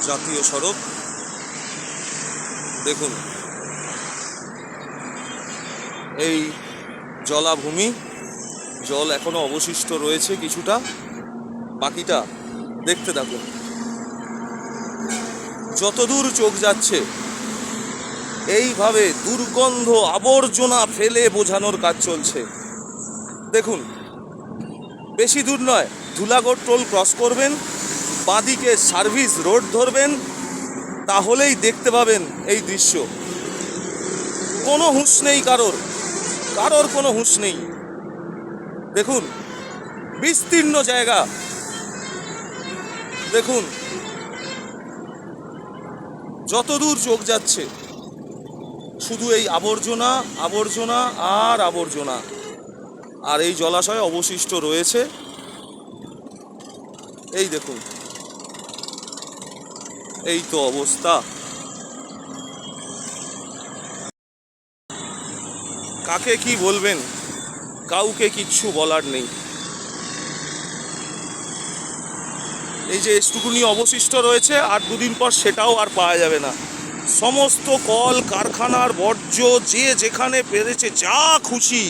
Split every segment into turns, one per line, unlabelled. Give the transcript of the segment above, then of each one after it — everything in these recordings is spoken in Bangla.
জাতীয় সড়ক দেখুন, এই জলাভূমি, জল এখনো অবশিষ্ট রয়েছে কিছুটা, বাকিটা দেখতে থাকুন। যতদূর চোখ যাচ্ছে এইভাবে দুর্গন্ধ আবর্জনা ফেলে বোঝানোর কাজ চলছে। দেখুন, বেশি দূর নয়, ধুলাগড় টোল ক্রস করবেন, বাঁদিকে সার্ভিস রোড ধরবেন, তাহলেই দেখতে পাবেন এই দৃশ্য। কোনো হুঁশ নেই কারোর কোনো হুঁশ নেই। দেখুন, বিস্তীর্ণ জায়গা, দেখুন যতদূর চোখ যাচ্ছে শুধু এই আবর্জনা আবর্জনা আর আবর্জনা। আর এই জলাশয় অবশিষ্ট রয়েছে, এই দেখুন, এই তো অবস্থা। কাকে কি বলবেন, কাউকে কিচ্ছু বলার নেই। এই যে এটুকুনি অবশিষ্ট রয়েছে, আর দুদিন পর সেটাও আর পাওয়া যাবে না। সমস্ত কল কারখানার বর্জ্য যে যেখানে পেরেছে যা খুশি,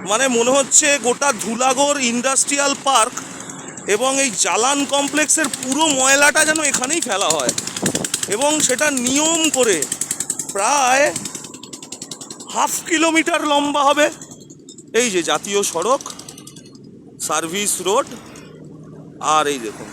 মানে মনে হচ্ছে গোটা ধুলাগড় ইন্ডাস্ট্রিয়াল পার্ক এবং এই জালান কমপ্লেক্সের পুরো ময়লাটা যেন এখানেই ফেলা হয়, এবং সেটা নিয়ম করে প্রায় হাফ কিলোমিটার লম্বা হবে। এই যে জাতীয় সড়ক, সার্ভিস রোড, আর এই দেখুন